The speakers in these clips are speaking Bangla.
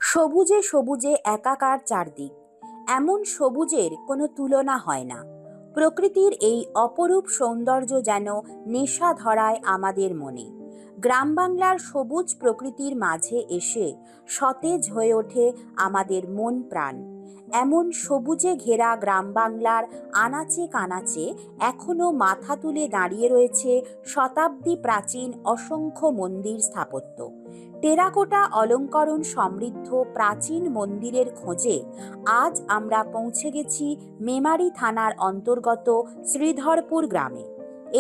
সবুজে সবুজে একাকার চারদিক, এমন সবুজের কোনো তুলনা হয় না। প্রকৃতির এই অপরূপ সৌন্দর্য যেন নেশা ধরায় আমাদের মনে। গ্রাম বাংলার সবুজ প্রকৃতির মাঝে এসে সতেজ হয়ে ওঠে আমাদের মন প্রাণ। এমন সবুজে ঘেরা গ্রাম বাংলার আনাচে কানাচে এখনো মাথা তুলে দাঁড়িয়ে রয়েছে শতাব্দী প্রাচীন অসংখ্য মন্দির স্থাপত্য। টেরাকোটা অলঙ্করণ সমৃদ্ধ প্রাচীন মন্দিরের খোঁজে আজ আমরা পৌঁছে গেছি মেমারি থানার অন্তর্গত শ্রীধরপুর গ্রামে।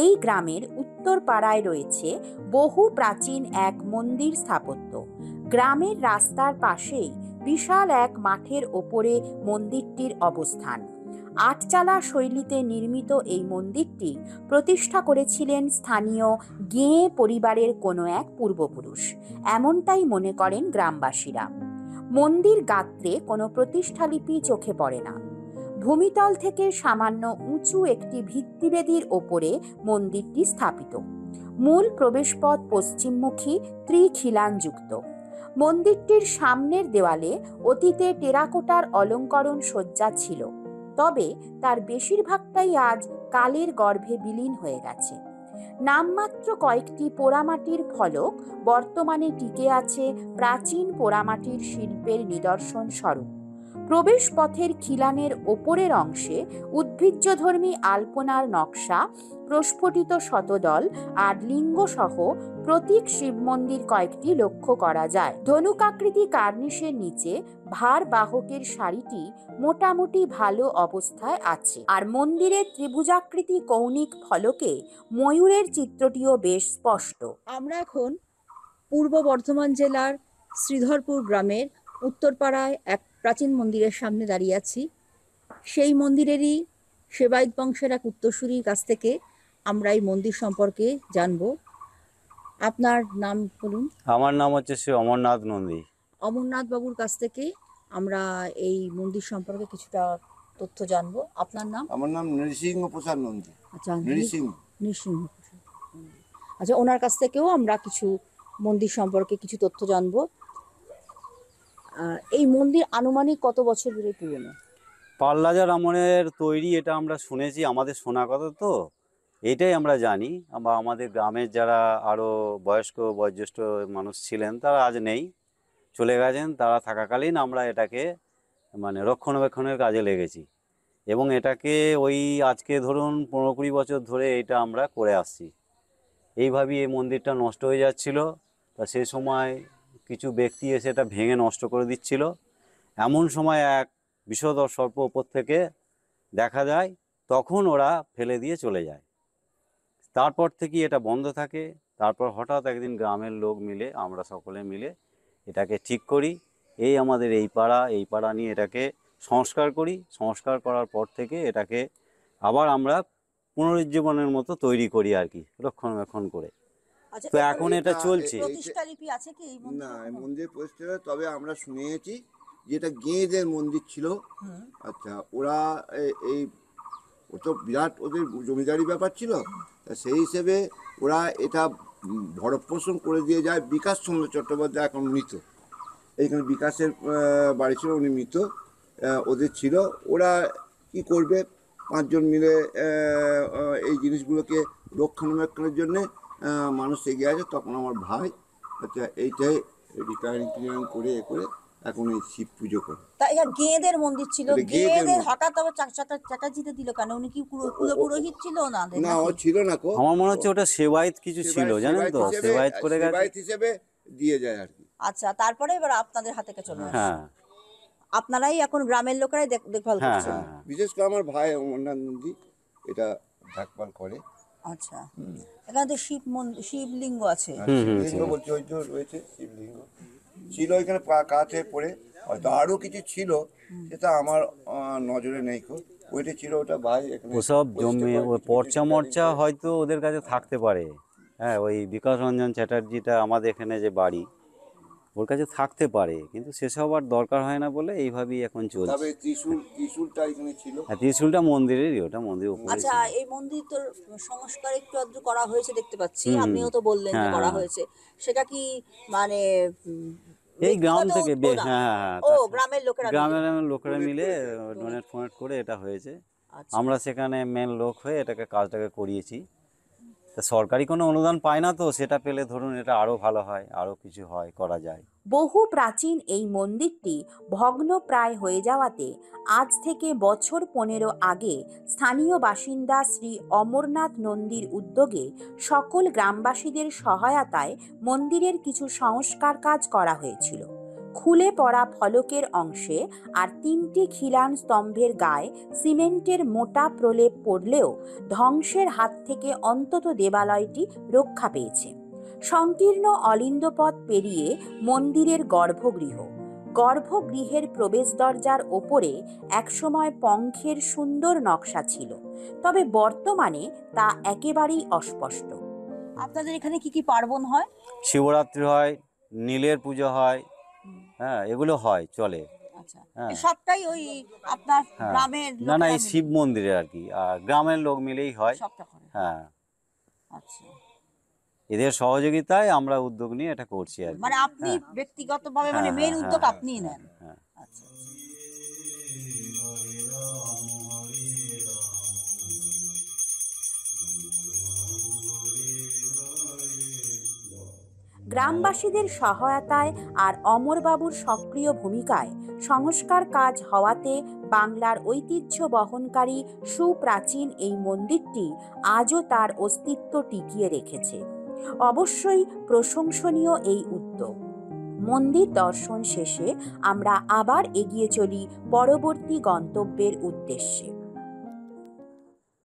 এই গ্রামের উত্তর পাড়ায় রয়েছে বহু প্রাচীন এক মন্দির স্থাপত্য। গ্রামের রাস্তার পাশেই বিশাল এক মাঠের ওপরে মন্দিরটির অবস্থান। আটচালা শৈলীতে নির্মিত এই মন্দিরটি প্রতিষ্ঠা করেছিলেন স্থানীয় গেঁয়ে পরিবারের কোনো এক পূর্বপুরুষ, এমনটাই মনে করেন গ্রামবাসীরা। মন্দির গাত্রে কোনো প্রতিষ্ঠালিপি চোখে পড়ে না। ভূমিতল থেকে সামান্য উঁচু একটি ভিত্তিবেদির ওপরে মন্দিরটি স্থাপিত। মূল প্রবেশপথ পশ্চিমমুখী ত্রিখিলানযুক্ত। মন্দিরটির সামনের দেওয়ালে অতীতে টেরাকোটার অলঙ্করণ সজ্জা ছিল, তবে তার বেশিরভাগটাই আজ কালের গর্ভে বিলীন হয়ে গেছে। নামমাত্র কয়েকটি পোড়ামাটির ফলক বর্তমানে টিকে আছে প্রাচীন পোড়ামাটির শিল্পের নিদর্শন স্বরূপ। প্রবেশ পথের খিলানের ওপরের অংশে উদ্ভিজ্জধর্মী আলপনার নকশা, প্রস্ফুটিত শতদল আর লিঙ্গসহ প্রতীক শিব মন্দির কয়েকটি লক্ষ্য করা যায়। ধনুকাকৃতি কার্নিশের নিচে ভার বাহকের শাড়িটি মোটামুটি ভালো অবস্থায় আছে, আর মন্দিরের ত্রিভুজাকৃতি কৌণিক ফলকে ময়ূরের চিত্রটিও বেশ স্পষ্ট। আমরা এখন পূর্ব বর্ধমান জেলার শ্রীধরপুর গ্রামের উত্তরপাড়ায় এক প্রাচীন মন্দিরের সামনে দাঁড়িয়ে আছি। সেই মন্দিরেরই সেবায়ত বংশের এক উত্তরসূরির কাছ থেকে আমরা এই মন্দির সম্পর্কে জানব। আপনার নাম বলুন। আমার নাম হচ্ছে শ্রী অমরনাথ নন্দী। অমরনাথ বাবুর কাছ থেকে আমরা এই মন্দির সম্পর্কে কিছুটা তথ্য জানবো। আপনার নাম? আমার নাম নৃসিংহ প্রসাদ নন্দী। আচ্ছা, নৃসিংহ। প্রসাদ। আচ্ছা, ওনার কাছ থেকেও আমরা কিছু মন্দির সম্পর্কে কিছু তথ্য জানবো। এই মন্দির আনুমানিক কত বছর ধরে পুরনো? পাল্লাজার আমলের তৈরি, এটা আমরা শুনেছি, আমাদের শোনা কথা তো, এইটাই আমরা জানি। বা আমাদের গ্রামের যারা আরও বয়স্ক বয়োজ্যেষ্ঠ মানুষ ছিলেন তারা আজ নেই, চলে গেছেন। তারা থাকাকালীন আমরা এটাকে রক্ষণাবেক্ষণের কাজে লেগেছি, এবং এটাকে ওই আজকে ধরুন 15-20 বছর ধরে এটা আমরা করে আসছি। এইভাবেই এই মন্দিরটা নষ্ট হয়ে যাচ্ছিল, তা সে সময় কিছু ব্যক্তি এসে এটা ভেঙে নষ্ট করে দিচ্ছিল। এমন সময় এক বিষধর সর্প ওপর থেকে দেখা যায়, তখন ওরা ফেলে দিয়ে চলে যায়। তারপর থেকেই এটা বন্ধ থাকে। তারপর হঠাৎ একদিন গ্রামের লোক মিলে, আমরা সকলে মিলে এটাকে ঠিক করি। এই আমাদের এই পাড়া নিয়ে এটাকে সংস্কার করি। সংস্কার করার পর থেকে এটাকে আবার আমরা পুনরুজ্জীবনের মতো তৈরি করি আর কি, রক্ষণাবেক্ষণ করে। আচ্ছা, তো এখন এটা চলছে। প্রতিষ্ঠালিপি আছে কি এই মন্দিরে? না, এই মন্দির প্রতিষ্ঠা, তবে আমরা শুনেছি যেটা গেঁয়েদের মন্দির ছিল। আচ্ছা, ওরা এই ও তো বিরাট ওদের জমিদারি ব্যাপার ছিল, তা সেই হিসেবে ওরা এটা ভরণ করে দিয়ে যায়। বিকাশ চন্দ্র চট্টোপাধ্যায় এখন মৃত, এইখানে বিকাশের বাড়ি ছিল, উনি মৃত। ওদের ছিল, ওরা কি করবে, 5 জন মিলে এই জিনিসগুলোকে রক্ষণাবেক্ষণের জন্যে মানুষ এগিয়ে আছে। তখন আমার ভাই আচ্ছা এইটাই রিপেয়ারিং করে এখন এই শিব পুজো করে। তা এটা গেঁদের মন্দির ছিল, গেঁদের হঠাৎ আবার চাটাচিতে দিল কেন? উনি কি পুরোহিত ছিল না? না, ও ছিল না কো। আমার মনে হচ্ছে ওটা সেবায়েত কিছু ছিল, জানেন তো, সেবায়েত করে গেছে, সেবায়েত হিসেবে দিয়ে যায় আর কি। আচ্ছা, তারপরে এবার আপনাদের হাতে চলে আসে। হ্যাঁ, আপনারাই এখন গ্রামের লোকেরাই দেখভাল হ্যাঁ, করছেন? হ্যাঁ। বিশেষ করে আমার ভাই অমরনাথ নন্দী এটা দেখভাল করে। আচ্ছা, এখানে তো শিবলিঙ্গ আছে। শিবলিঙ্গ বলছে, ওই তো রয়েছে শিবলিঙ্গ ছিল এখানে কাছে পড়ে, হয়তো আরো কিছু ছিল, সেটা আমার নজরে নেই। ওইটা ছিল, ওটা ভাই এখানে ওসব জমি, ওই পর্চা মর্চা হয়তো ওদের কাছে থাকতে পারে। হ্যাঁ, ওই বিকাশ রঞ্জন চ্যাটার্জিটা আমাদের এখানে যে বাড়ি, ওর কাছে থাকতে পারে, কিন্তু সেসব আর দরকার হয় না বলে এইভাবেই এখন চলছে। তবে ত্রিশূলটা এখানে ছিল। হ্যাঁ, ত্রিশূলটা মন্দিরেরই, ওটা মন্দির উপরে। আচ্ছা, এই মন্দির তো সংস্কার একটু আধটু করা হয়েছে দেখতে পাচ্ছি, আপনিও তো বললেন যে করা হয়েছে। সেটা কি মানে এই গ্রাম ব্যক্তিগত থেকে অনুদান? হ্যাঁ হ্যাঁ ও হ্যাঁ, গ্রামের লোকেরা মিলে। গ্রামের লোকেরা Donate মিলে করে। ডোনেট ফোনেট করে এটা হয়েছে। আচ্ছা। আমরা সেখানে মেন লোক হয়ে কাজটাকে করিয়েছি। তা সরকারি কোনো অনুদান পায় না, তো সেটা পেলে ধরুন এটা আরো ভালো হয়, আরো কিছু হয়, করা যায়। বহু প্রাচীন এই মন্দিরটি ভগ্নপ্রায় হয়ে যাওয়াতে আজ থেকে বছর 15 আগে স্থানীয় বাসিন্দা শ্রী অমরনাথ নন্দীর উদ্যোগে সকল গ্রামবাসীদের সহায়তায় মন্দিরের কিছু সংস্কার কাজ করা হয়েছিল। খুলে পড়া ফলকের অংশে আর 3টি খিলান স্তম্ভের গায়ে সিমেন্টের মোটা প্রলেপ পড়লেও ধ্বংসের হাত থেকে অন্তত দেবালয়টি রক্ষা পেয়েছে। সংকীর্ণ অলিন্দ পথ পেরিয়ে মন্দিরের গর্ভগৃহের প্রবেশ দরজার ওপরে একসময় পঙ্খের সুন্দর নকশা ছিল, তবে বর্তমানে তা একেবারেই অস্পষ্ট। আপনাদের এখানে কি কি পার্বণ হয়? শিবরাত্রি হয়, নীলের পুজো হয়, হ্যাঁ এগুলো হয়, চলে। আচ্ছা, হ্যাঁ। এই সবটাই ওই আপনার হ্যাঁ। গ্রামের না না, লোকেরা এই মিলে শিব মন্দিরে আর কি, আর গ্রামের লোক মিলেই হয়। সবটা করে? হ্যাঁ, আচ্ছা, এদের সহযোগিতায় আমরা উদ্যোগ নিয়ে এটা করছি আর কি। মানে আপনি হ্যাঁ। ব্যক্তিগতভাবে মানে হ্যাঁ, মেন হ্যাঁ, উদ্যোগ হ্যাঁ, আপনিই নেন? হ্যাঁ। আচ্ছা। গ্রামবাসীদের সহায়তায় আর অমরবাবুর সক্রিয় ভূমিকায় সংস্কার কাজ হওয়াতে বাংলার ঐতিহ্য বহনকারী সুপ্রাচীন এই মন্দিরটি আজও তার অস্তিত্ব টিকিয়ে রেখেছে। অবশ্যই প্রশংসনীয় এই উদ্যোগ। মন্দির দর্শন শেষে আমরা আবার এগিয়ে চলি পরবর্তী গন্তব্যের উদ্দেশ্যে।